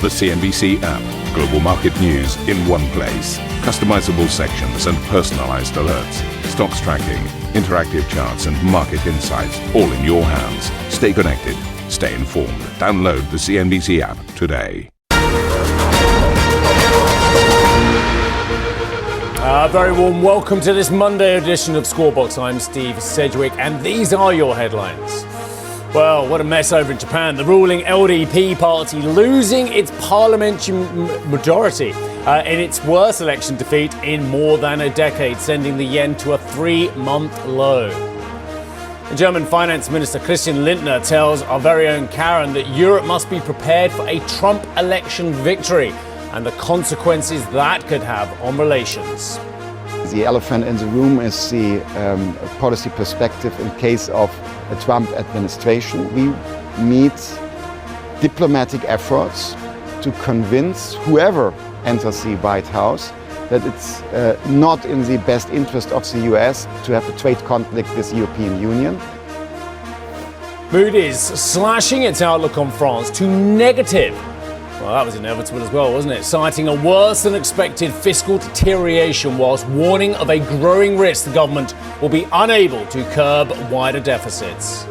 The CNBC app. Global market news in one place. Customizable sections and personalized alerts. Stocks tracking, interactive charts and market insights all in your hands. Stay connected. Stay informed. Download the CNBC app today. A very warm welcome to this Monday edition of Scorebox. I'm Steve Sedgwick, and these are your headlines. Well, what a mess over in Japan. The ruling LDP party losing its parliamentary majority in its worst election defeat in more than a decade, sending the yen to a 3-month low. The German Finance Minister Christian Lindner tells our very own Karen that Europe must be prepared for a Trump election victory and the consequences that could have on relations. The elephant in the room is the policy perspective in case of a Trump administration. We need diplomatic efforts to convince whoever enters the White House that it's not in the best interest of the US to have a trade conflict with the European Union. Moody's slashing its outlook on France to negative. Well, that was inevitable as well, wasn't it? Citing a worse than expected fiscal deterioration whilst warning of a growing risk the government will be unable to curb wider deficits.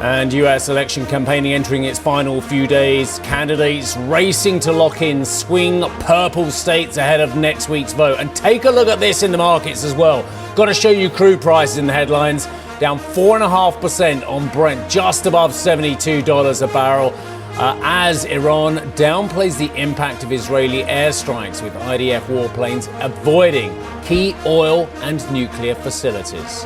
And US election campaigning entering its final few days. Candidates racing to lock in swing purple states ahead of next week's vote. And take a look at this in the markets as well. Got to show you crude prices in the headlines. Down 4.5% on Brent, just above $72 a barrel. As Iran downplays the impact of Israeli airstrikes with IDF warplanes avoiding key oil and nuclear facilities.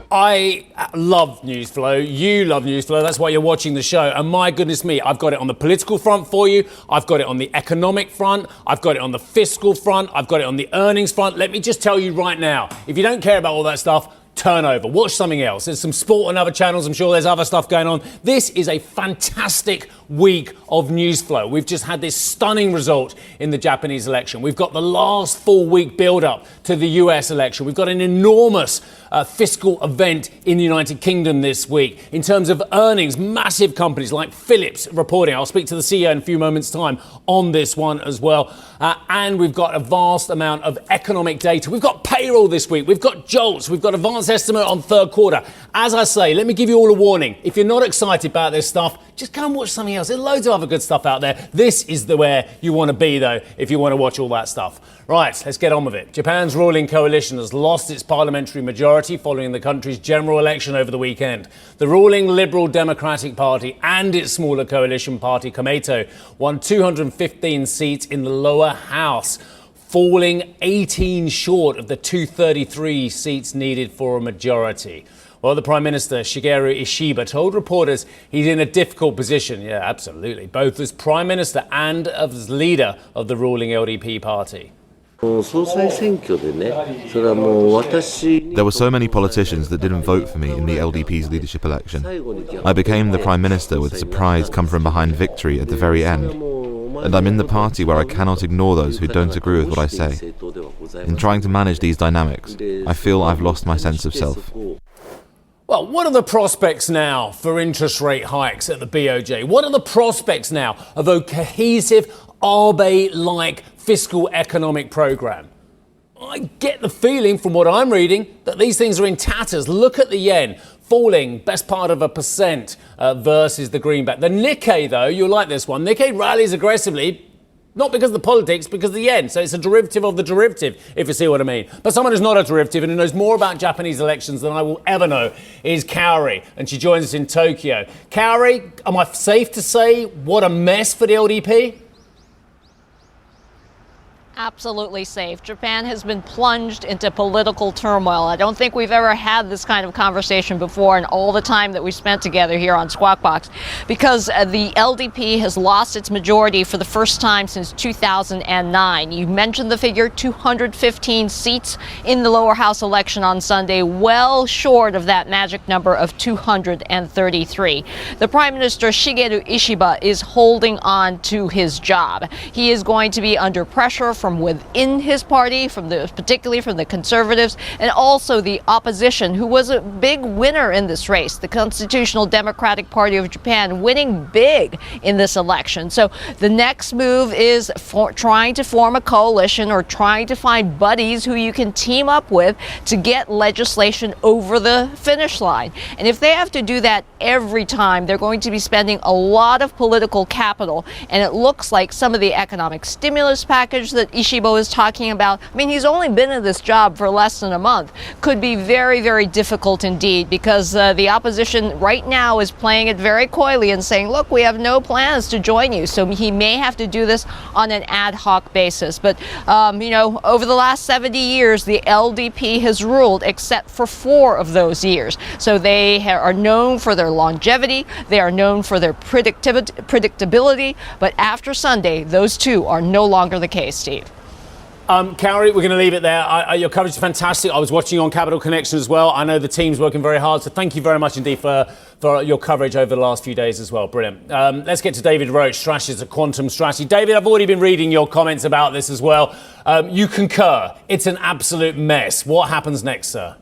I love news flow. You love news flow. That's why you're watching the show. And my goodness me, I've got it on the political front for you. I've got it on the economic front. I've got it on the fiscal front. I've got it on the earnings front. Let me just tell you right now, if you don't care about all that stuff, turn over. Watch something else. There's some sport on other channels. I'm sure there's other stuff going on. This is a fantastic week of news flow. We've just had this stunning result in the Japanese election. We've got the last full week build up to the US election. We've got an enormous fiscal event in the United Kingdom this week. In terms of earnings, massive companies like Philips reporting. I'll speak to the CEO in a few moments' time on this one as well. And we've got a vast amount of economic data. We've got payroll this week. We've got JOLTS. We've got advanced estimate on third quarter. As I say, let me give you all a warning. If you're not excited about this stuff, just go and watch something else. There's loads of other good stuff out there. This is where you want to be, though, if you want to watch all that stuff. Right, let's get on with it. Japan's ruling coalition has lost its parliamentary majority following the country's general election over the weekend. The ruling Liberal Democratic Party and its smaller coalition party, Komeito, won 215 seats in the lower house, falling 18 short of the 233 seats needed for a majority. Well, the Prime Minister, Shigeru Ishiba, told reporters he's in a difficult position. Yeah, absolutely. Both as Prime Minister and as leader of the ruling LDP party. There were so many politicians that didn't vote for me in the LDP's leadership election. I became the Prime Minister with a surprise come from behind victory at the very end. And I'm in the party where I cannot ignore those who don't agree with what I say. In trying to manage these dynamics, I feel I've lost my sense of self. Well, what are the prospects now for interest rate hikes at the BOJ? What are the prospects now of a cohesive, Abe-like fiscal economic program? I get the feeling from what I'm reading that these things are in tatters. Look at the yen falling best part of 1% versus the greenback. The Nikkei, though, you'll like this one. Nikkei rallies aggressively. Not because of the politics, because of the yen. So it's a derivative of the derivative, if you see what I mean. But someone who's not a derivative and who knows more about Japanese elections than I will ever know is Kaori. And she joins us in Tokyo. Kaori, am I safe to say what a mess for the LDP? absolutely safe. Japan has been plunged into political turmoil. I don't think we've ever had this kind of conversation before in all the time that we spent together here on Squawk Box, because the LDP has lost its majority for the first time since 2009. You mentioned the figure, 215 seats in the lower house election on Sunday, well short of that magic number of 233. The Prime Minister Shigeru Ishiba is holding on to his job. He is going to be under pressure from within his party, particularly from the Conservatives, and also the opposition, who was a big winner in this race, the Constitutional Democratic Party of Japan, winning big in this election. So the next move is trying to form a coalition or trying to find buddies who you can team up with to get legislation over the finish line. And if they have to do that every time, they're going to be spending a lot of political capital. And it looks like some of the economic stimulus package that Ishiba is talking about, I mean, he's only been in this job for less than a month, could be very, very difficult indeed, because the opposition right now is playing it very coyly and saying, look, we have no plans to join you. So he may have to do this on an ad hoc basis. But, over the last 70 years, the LDP has ruled except for 4 of those years. So they are known for their longevity. They are known for their predictability. But after Sunday, those 2 are no longer the case, Steve. Cowrie, we're going to leave it there. Your coverage is fantastic. I was watching you on Capital Connection as well. I know the team's working very hard, so thank you very much indeed for your coverage over the last few days as well. Brilliant. Let's get to David Roach, strategist at Quantum Strategy. David, I've already been reading your comments about this as well. You concur. It's an absolute mess. What happens next, sir?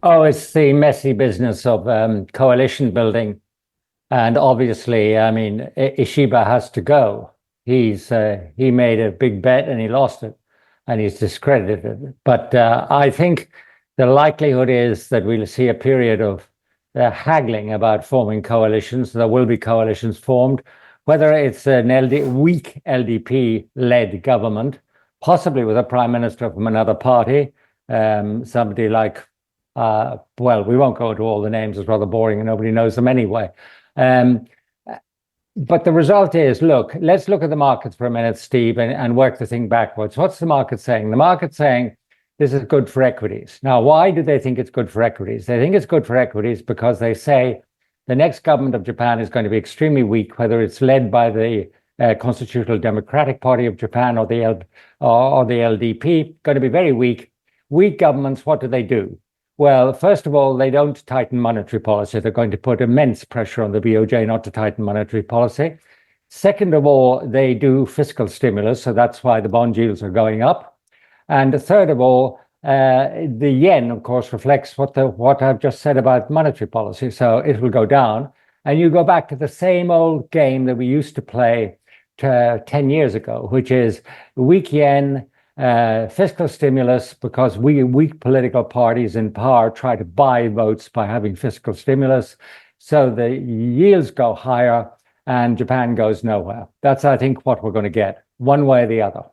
Oh, it's the messy business of coalition building. And obviously, I mean, Ishiba has to go. He made a big bet and he lost it, and he's discredited it. But I think the likelihood is that we'll see a period of haggling about forming coalitions. There will be coalitions formed, whether it's an weak LDP-led government, possibly with a prime minister from another party, somebody like, we won't go into all the names, it's rather boring and nobody knows them anyway. But the result is, let's look at the markets for a minute, Steve, and work the thing backwards. What's the market saying? The market's saying this is good for equities. Now, why do they think it's good for equities? They think it's good for equities because they say the next government of Japan is going to be extremely weak, whether it's led by the Constitutional Democratic Party of Japan or the LDP, going to be very weak. Weak governments, what do? Well, first of all, they don't tighten monetary policy. They're going to put immense pressure on the BOJ not to tighten monetary policy. Second of all, they do fiscal stimulus, so that's why the bond yields are going up. And third of all, the yen, of course, reflects what I've just said about monetary policy, so it will go down. And you go back to the same old game that we used to play 10 years ago, which is weak yen, fiscal stimulus, because weak political parties in power try to buy votes by having fiscal stimulus. So the yields go higher and Japan goes nowhere. That's, I think, what we're going to get, one way or the other.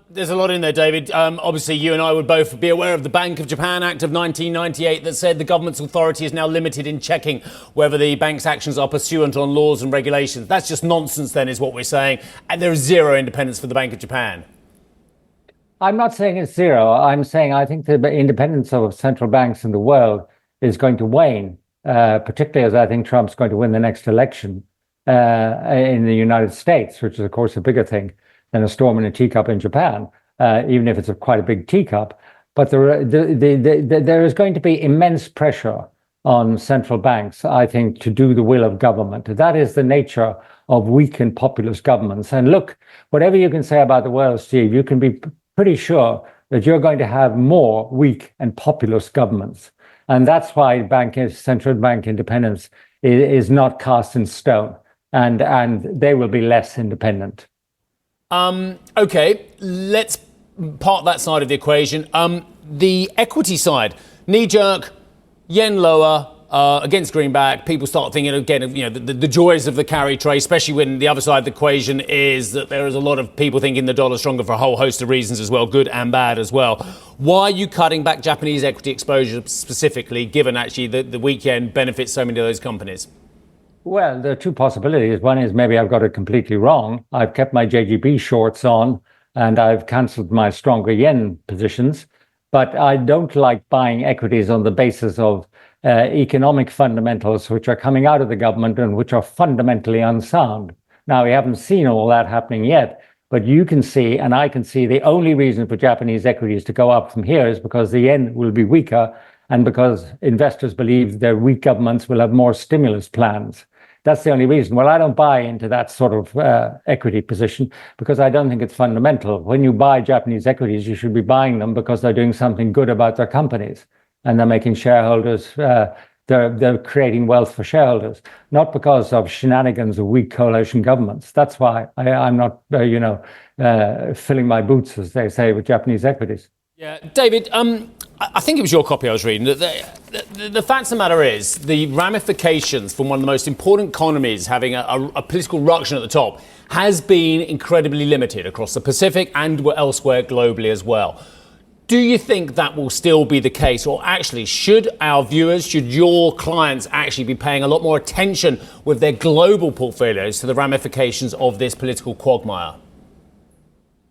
There's a lot in there, David. Obviously, you and I would both be aware of the Bank of Japan Act of 1998 that said the government's authority is now limited in checking whether the bank's actions are pursuant on laws and regulations. That's just nonsense, then, is what we're saying. And there is zero independence for the Bank of Japan. I'm not saying it's zero. I'm saying I think the independence of central banks in the world is going to wane, particularly as I think Trump's going to win the next election in the United States, which is, of course, a bigger thing than a storm in a teacup in Japan, even if it's quite a big teacup. But there is going to be immense pressure on central banks, I think, to do the will of government. That is the nature of weak and populist governments. And look, whatever you can say about the world, Steve, you can be pretty sure that you're going to have more weak and populist governments. And that's why central bank independence is not cast in stone. And they will be less independent. OK, let's part that side of the equation. The equity side, knee-jerk, yen lower, against greenback, people start thinking again of the joys of the carry trade, especially when the other side of the equation is that there is a lot of people thinking the dollar's stronger for a whole host of reasons as well, good and bad as well. Why are you cutting back Japanese equity exposure specifically, given actually the weak yen benefits so many of those companies? Well, there are two possibilities. One is maybe I've got it completely wrong. I've kept my JGB shorts on and I've cancelled my stronger yen positions. But I don't like buying equities on the basis of economic fundamentals which are coming out of the government and which are fundamentally unsound. Now, we haven't seen all that happening yet, but you can see, and I can see, the only reason for Japanese equities to go up from here is because the yen will be weaker and because investors believe their weak governments will have more stimulus plans. That's the only reason. Well, I don't buy into that sort of equity position because I don't think it's fundamental. When you buy Japanese equities, you should be buying them because they're doing something good about their companies and they're making shareholders, they're creating wealth for shareholders, not because of shenanigans of weak coalition governments. That's why I'm not, filling my boots, as they say, with Japanese equities. Yeah, David, I think it was your copy I was reading. The fact of the matter is the ramifications from one of the most important economies having a political ruction at the top has been incredibly limited across the Pacific and elsewhere globally as well. Do you think that will still be the case? Or actually, should our viewers, should your clients actually be paying a lot more attention with their global portfolios to the ramifications of this political quagmire?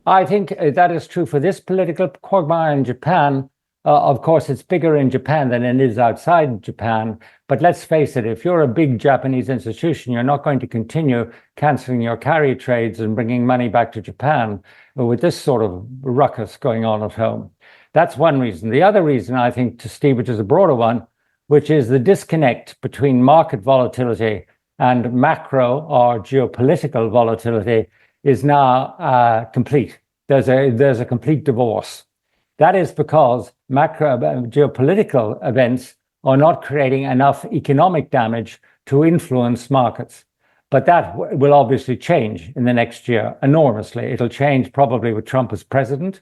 I think that is true for this political quagmire in Japan. Of course, it's bigger in Japan than it is outside Japan. But let's face it, if you're a big Japanese institution, you're not going to continue cancelling your carry trades and bringing money back to Japan with this sort of ruckus going on at home. That's one reason. The other reason, I think, to Steve, which is a broader one, which is the disconnect between market volatility and macro or geopolitical volatility is now complete. There's a complete divorce. That is because macro geopolitical events are not creating enough economic damage to influence markets. But that will obviously change in the next year enormously. It'll change probably with Trump as president,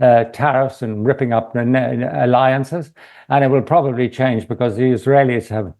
tariffs and ripping up alliances. And it will probably change because the Israelis have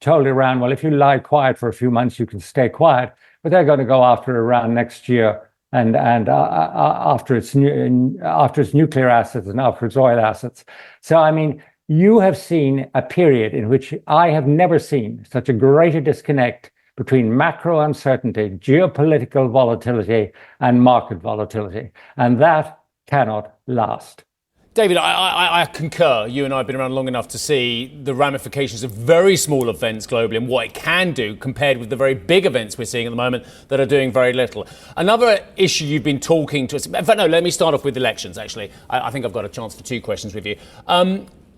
told Iran, well, if you lie quiet for a few months, you can stay quiet. But they're going to go after Iran next year and after its nuclear assets and after its oil assets. So, I mean, you have seen a period in which I have never seen such a greater disconnect between macro uncertainty, geopolitical volatility, and market volatility. And that cannot last. David, I concur. You and I have been around long enough to see the ramifications of very small events globally and what it can do compared with the very big events we're seeing at the moment that are doing very little. Another issue you've been talking to us, in fact, no, let me start off with elections, actually. I think I've got a chance for two questions with you.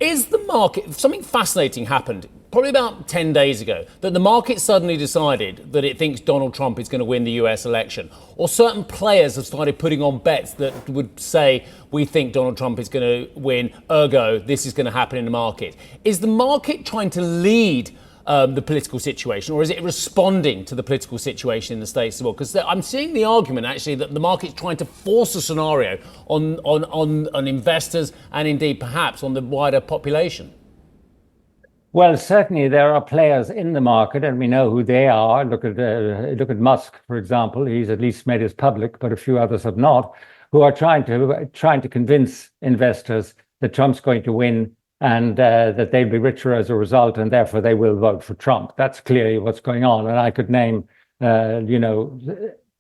Is the market, something fascinating happened probably about 10 days ago, that the market suddenly decided that it thinks Donald Trump is going to win the US election, or certain players have started putting on bets that would say, we think Donald Trump is going to win, ergo, this is going to happen in the market. Is the market trying to lead the political situation, or is it responding to the political situation in the States as well? Because I'm seeing the argument, actually, that the market's trying to force a scenario on investors and indeed perhaps on the wider population. Well, certainly there are players in the market, and we know who they are. Look at Musk, for example. He's at least made it public, but a few others have not, who are trying to convince investors that Trump's going to win and that they'll be richer as a result, and therefore they will vote for Trump. That's clearly what's going on. And I could name,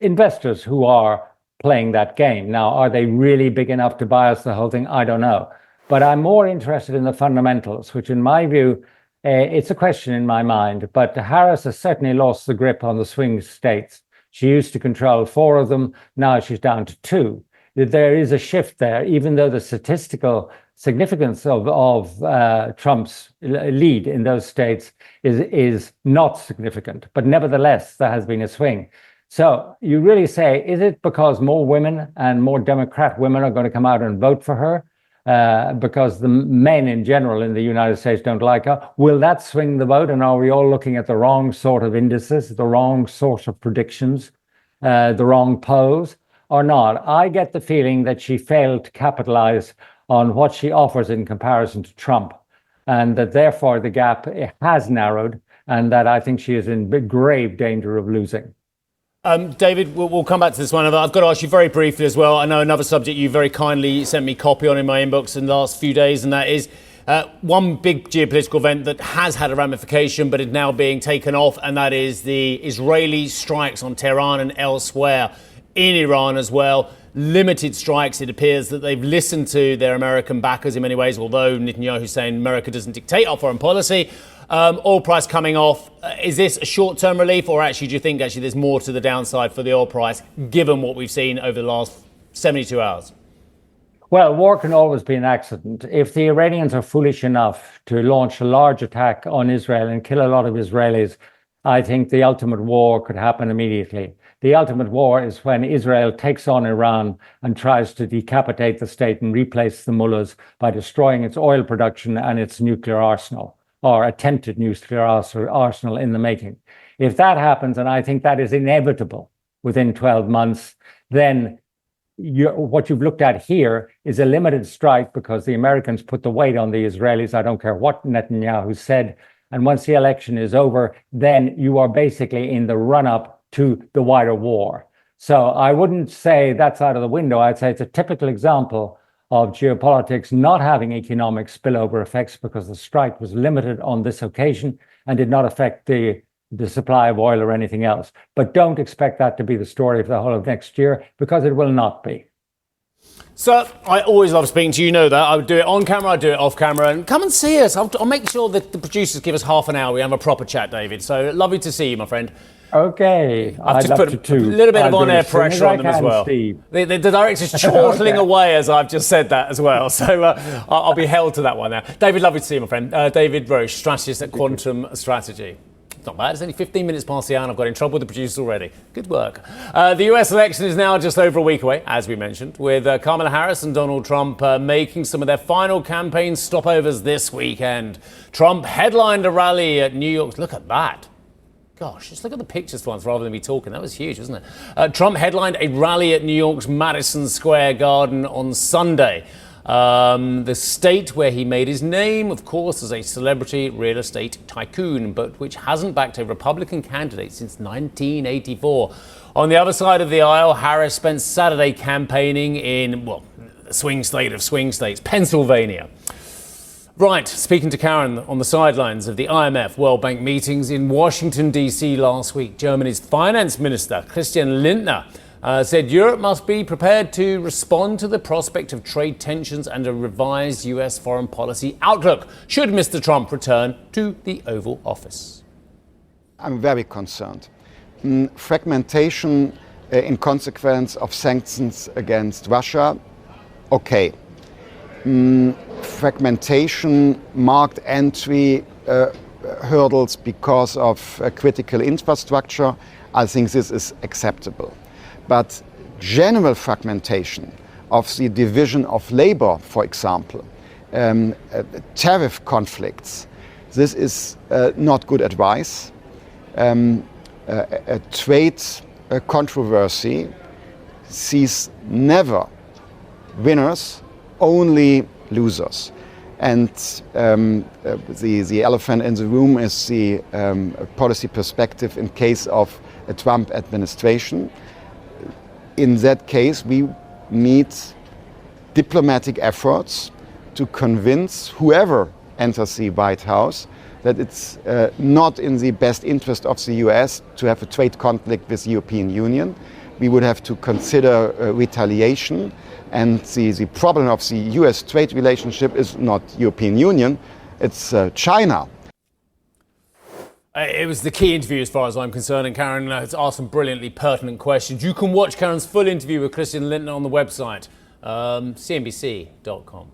investors who are playing that game. Now, are they really big enough to bias the whole thing? I don't know. But I'm more interested in the fundamentals, which in my view, it's a question in my mind. But Harris has certainly lost the grip on the swing states. She used to control 4 of them. Now she's down to 2. There is a shift there, even though the statistical significance of Trump's lead in those states is not significant. But nevertheless, there has been a swing. So you really say, is it because more women and more Democrat women are going to come out and vote for her? Because the men in general in the United States don't like her. Will that swing the vote? And are we all looking at the wrong sort of indices, the wrong sort of predictions, the wrong polls, or not? I get the feeling that she failed to capitalize on what she offers in comparison to Trump, and that therefore the gap has narrowed, and that I think she is in grave danger of losing. David, we'll come back to this one. I've got to ask you very briefly as well. I know another subject you very kindly sent me a copy on in my inbox in the last few days, and that is one big geopolitical event that has had a ramification but is now being taken off, and that is the Israeli strikes on Tehran and elsewhere. in Iran as well. Limited strikes. It appears that they've listened to their American backers in many ways, although Netanyahu's saying America doesn't dictate our foreign policy. Oil price coming off. Is this a short-term relief, or actually do you think actually there's more to the downside for the oil price, given what we've seen over the last 72 hours? Well, war can always be an accident. If the Iranians are foolish enough to launch a large attack on Israel and kill a lot of Israelis, I think the ultimate war could happen immediately. The ultimate war is when Israel takes on Iran and tries to decapitate the state and replace the mullahs by destroying its oil production and its nuclear arsenal, or attempted nuclear arsenal in the making. If that happens, and I think that is inevitable within 12 months, then what you've looked at here is a limited strike because the Americans put the weight on the Israelis. I don't care what Netanyahu said. And once the election is over, then you are basically in the run-up to the wider war. So I wouldn't say that's out of the window. I'd say it's a typical example of geopolitics not having economic spillover effects because the strike was limited on this occasion and did not affect the supply of oil or anything else. But don't expect that to be the story for the whole of next year, because it will not be. So I always love speaking to you, know that. I would do it on camera, I'd do it off camera, and come and see us. I'll make sure that the producers give us half an hour. We have a proper chat, David. So lovely to see you, my friend. Okay, I've just put a little bit of on-air pressure on them as well. The director's chortling away as I've just said that as well. So I'll be held to that one now. David, lovely to see you, my friend. David Roche, strategist at Quantum Strategy. Not bad. It's only 15 minutes past the hour and I've got in trouble with the producers already. Good work. The US election is now just over a week away, as we mentioned, with Kamala Harris and Donald Trump making some of their final campaign stopovers this weekend. Trump headlined a rally at New York. Look at that. Gosh, just look at the pictures once rather than me talking. That was huge, wasn't it? Trump headlined a rally at New York's Madison Square Garden on Sunday. The state where he made his name, of course, as a celebrity real estate tycoon, but which hasn't backed a Republican candidate since 1984. On the other side of the aisle, Harris spent Saturday campaigning in, well, the swing state of swing states, Pennsylvania. Right, speaking to Karen on the sidelines of the IMF World Bank meetings in Washington, D.C. last week, Germany's finance minister, Christian Lindner, said Europe must be prepared to respond to the prospect of trade tensions and a revised US foreign policy outlook should Mr. Trump return to the Oval Office. I'm very concerned. Fragmentation in consequence of sanctions against Russia, okay. Fragmentation, marked entry hurdles because of critical infrastructure, I think this is acceptable. But general fragmentation of the division of labor, for example, tariff conflicts, this is not good advice. A trade controversy sees never winners, only losers. And the elephant in the room is the policy perspective in case of a Trump administration. In that case, we need diplomatic efforts to convince whoever enters the White House that it's not in the best interest of the US to have a trade conflict with the European Union. We would have to consider retaliation. And the problem of the US trade relationship is not European Union, it's China. It was the key interview as far as I'm concerned, and Karen has asked some brilliantly pertinent questions. You can watch Karen's full interview with Christian Lindner on the website, CNBC.com.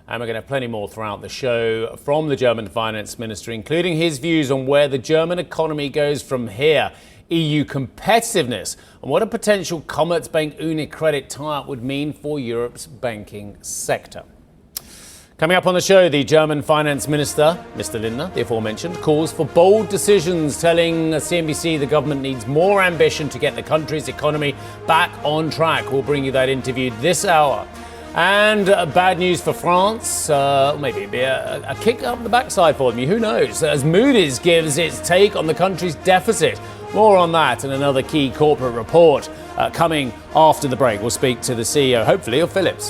And we're going to have plenty more throughout the show from the German finance minister, including his views on where the German economy goes from here, EU competitiveness, and what a potential Commerzbank UniCredit tie-up would mean for Europe's banking sector. Coming up on the show, the German finance minister, Mr. Lindner, the aforementioned, calls for bold decisions, telling CNBC the government needs more ambition to get the country's economy back on track. We'll bring you that interview this hour. And bad news for France, maybe it'd be a kick up the backside for them, who knows, as Moody's gives its take on the country's deficit. More on that and another key corporate report coming after the break. We'll speak to the CEO, hopefully, of Philips.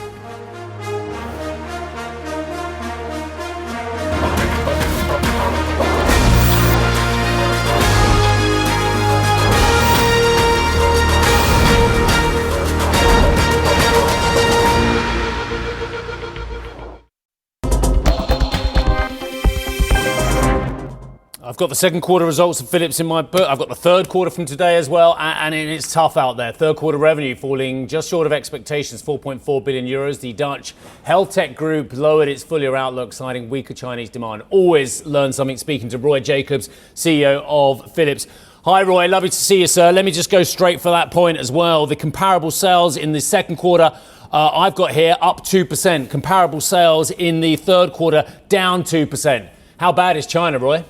I've got the second quarter results of Philips in my book. I've got the third quarter from today as well, and it's tough out there. Third quarter revenue falling just short of expectations, 4.4 billion euros. The Dutch health tech group lowered its full-year outlook, citing weaker Chinese demand. Always learn something speaking to Roy Jacobs, CEO of Philips. Hi, Roy. Lovely to see you, sir. Let me just go straight for that point as well. The comparable sales in the second quarter, I've got here, up 2%. Comparable sales in the third quarter, down 2%. How bad is China, Roy?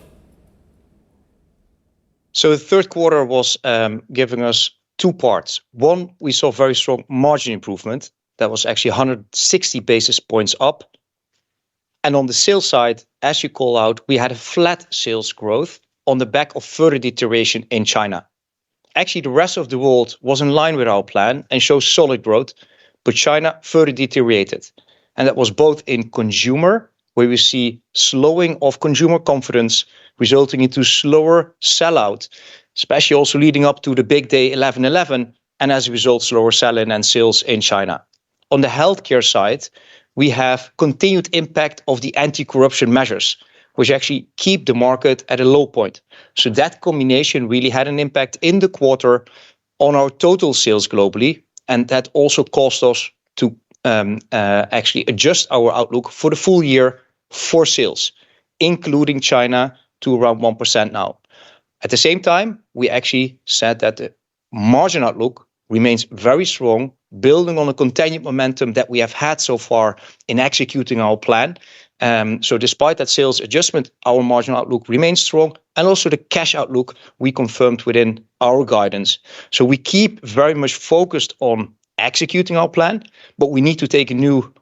So the third quarter was giving us two parts. One, we saw very strong margin improvement. That was actually 160 basis points up. And on the sales side, as you call out, we had a flat sales growth on the back of further deterioration in China. Actually, the rest of the world was in line with our plan and shows solid growth, but China further deteriorated. And that was both in consumer, where we see slowing of consumer confidence, resulting into slower sellout, especially also leading up to the big day 11/11, and as a result, slower sell-in and sales in China. On the healthcare side, we have continued impact of the anti-corruption measures, which actually keep the market at a low point. So that combination really had an impact in the quarter on our total sales globally, and that also caused us to actually adjust our outlook for the full year for sales, including China, to around 1% now. At the same time, we actually said that the margin outlook remains very strong, building on a continued momentum that we have had so far in executing our plan. So despite that sales adjustment, our margin outlook remains strong, and also the cash outlook we confirmed within our guidance. So we keep very much focused on executing our plan, but we need to take a new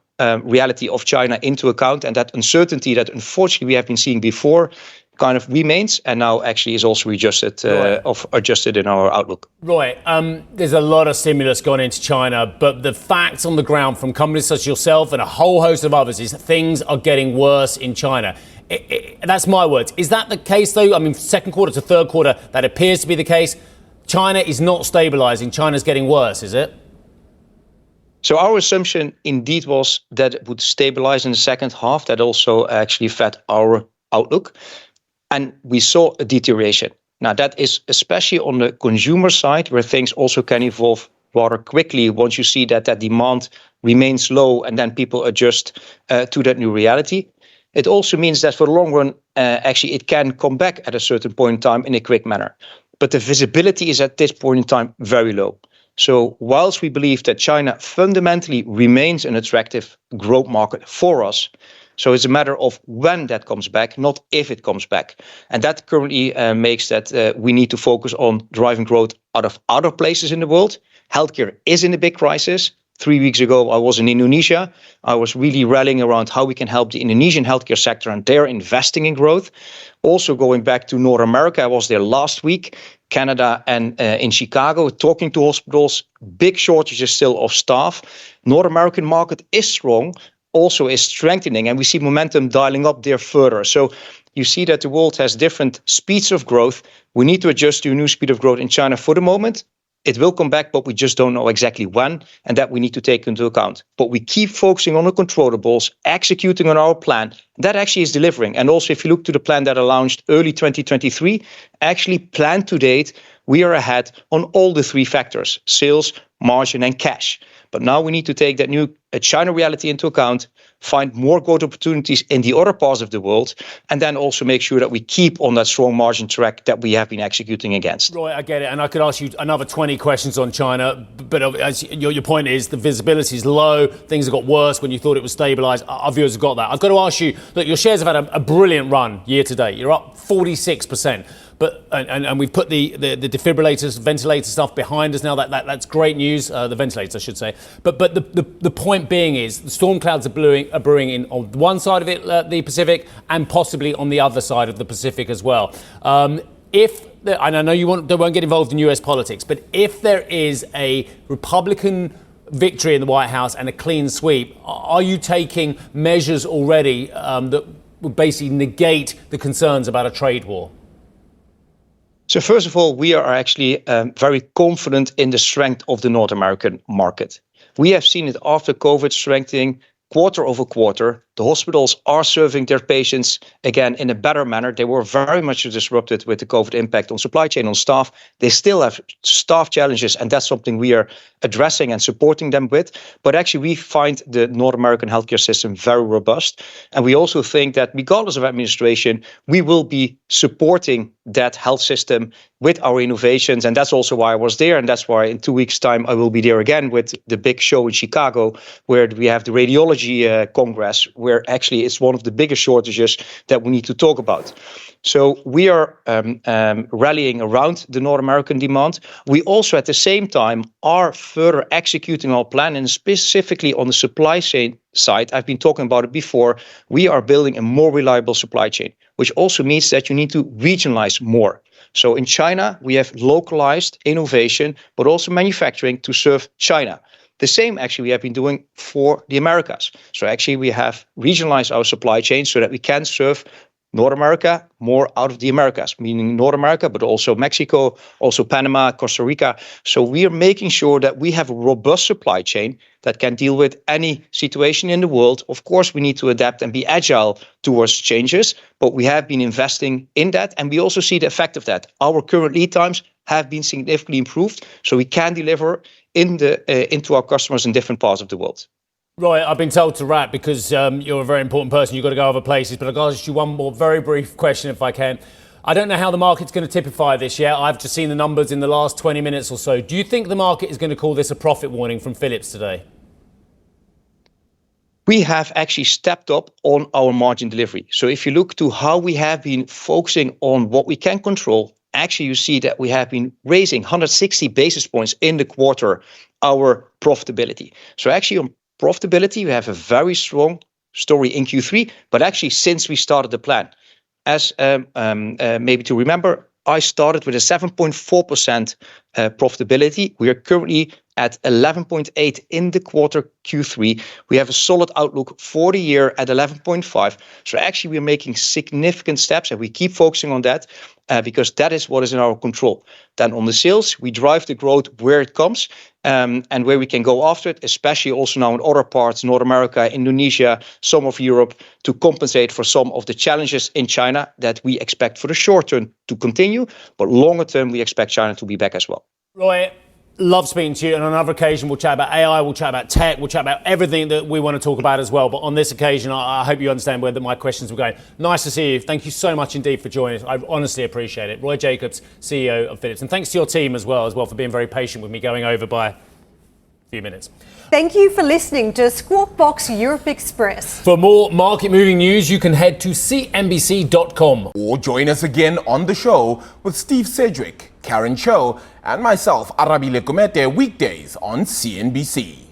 reality of China into account, and that uncertainty that unfortunately we have been seeing before kind of remains, and now actually is also adjusted in our outlook. Roy, there's a lot of stimulus gone into China, but the facts on the ground from companies such as yourself and a whole host of others is that things are getting worse in China. That's my words. Is that the case, though? I mean, second quarter to third quarter, that appears to be the case. China is not stabilising. China's getting worse, is it? So our assumption indeed was that it would stabilize in the second half. That also actually fed our outlook. And we saw a deterioration. Now, that is especially on the consumer side, where things also can evolve rather quickly once you see that demand remains low and then people adjust to that new reality. It also means that for the long run, actually, it can come back at a certain point in time in a quick manner. But the visibility is at this point in time very low. So whilst we believe that China fundamentally remains an attractive growth market for us, so it's a matter of when that comes back, not if it comes back. And that currently makes that we need to focus on driving growth out of other places in the world. Healthcare is in a big crisis. 3 weeks ago, I was in Indonesia. I was really rallying around how we can help the Indonesian healthcare sector, and they're investing in growth. Also going back to North America, I was there last week, Canada and in Chicago, talking to hospitals, big shortages still of staff. North American market is strong, also is strengthening, and we see momentum dialing up there further. So you see that the world has different speeds of growth. We need to adjust to a new speed of growth in China for the moment. It will come back, but we just don't know exactly when, and that we need to take into account. But we keep focusing on the controllables, executing on our plan. That actually is delivering. And also, if you look to the plan that I launched early 2023, actually planned to date, we are ahead on all the three factors: sales, margin, and cash. But now we need to take that new China reality into account, find more growth opportunities in the other parts of the world, and then also make sure that we keep on that strong margin track that we have been executing against. Roy, I get it. And I could ask you another 20 questions on China, but as your point is the visibility is low. Things have got worse when you thought it was stabilised. Our viewers have got that. I've got to ask you, look, your shares have had a brilliant run year to date. You're up 46%. But and we've put the defibrillators, ventilator stuff behind us now. That's great news. The ventilators, I should say. But the point being is the storm clouds are brewing in on one side of it, the Pacific, and possibly on the other side of the Pacific as well. And I know you won't get involved in US politics, but if there is a Republican victory in the White House and a clean sweep, are you taking measures already that would basically negate the concerns about a trade war? So first of all, we are actually very confident in the strength of the North American market. We have seen it after COVID strengthening quarter over quarter, The hospitals are serving their patients, again, in a better manner. They were very much disrupted with the COVID impact on supply chain, on staff. They still have staff challenges, and that's something we are addressing and supporting them with. But actually, we find the North American healthcare system very robust. And we also think that regardless of administration, we will be supporting that health system with our innovations. And that's also why I was there. And that's why in 2 weeks' time, I will be there again with the big show in Chicago, where we have the radiology congress, where actually it's one of the biggest shortages that we need to talk about. So we are rallying around the North American demand. We also, at the same time, are further executing our plan, and specifically on the supply chain side, I've been talking about it before, we are building a more reliable supply chain, which also means that you need to regionalize more. So in China, we have localized innovation, but also manufacturing to serve China. The same actually we have been doing for the Americas. So actually we have regionalized our supply chain so that we can serve North America more out of the Americas, meaning North America, but also Mexico, also Panama, Costa Rica. So we are making sure that we have a robust supply chain that can deal with any situation in the world. Of course, we need to adapt and be agile towards changes, but we have been investing in that. And we also see the effect of that. Our current lead times have been significantly improved, so we can deliver into our customers in different parts of the world. Roy, I've been told to wrap because you're a very important person. You've got to go other places. But I've got to ask you one more very brief question, if I can. I don't know how the market's going to typify this yet. I've just seen the numbers in the last 20 minutes or so. Do you think the market is going to call this a profit warning from Philips today? We have actually stepped up on our margin delivery. So if you look to how we have been focusing on what we can control, actually you see that we have been raising 160 basis points in the quarter our profitability. So actually on profitability, we have a very strong story in Q3, but actually since we started the plan. As maybe to remember, I started with a 7.4% profitability. We are currently at 11.8 in the quarter Q3. We have a solid outlook for the year at 11.5. So actually we're making significant steps, and we keep focusing on that because that is what is in our control. Then on the sales, we drive the growth where it comes and where we can go after it, especially also now in other parts, North America, Indonesia, some of Europe, to compensate for some of the challenges in China that we expect for the short term to continue. But longer term, we expect China to be back as well. Roy, love speaking to you. And on another occasion, we'll chat about AI, we'll chat about tech, we'll chat about everything that we want to talk about as well. But on this occasion, I hope you understand where my questions were going. Nice to see you. Thank you so much indeed for joining us. I honestly appreciate it. Roy Jacobs, CEO of Philips. And thanks to your team as well for being very patient with me going over by a few minutes. Thank you for listening to Squawk Box Europe Express. For more market-moving news, you can head to CNBC.com. Or join us again on the show with Steve Sedgwick, Karen Cho, and myself, Arabile Kumete, weekdays on CNBC.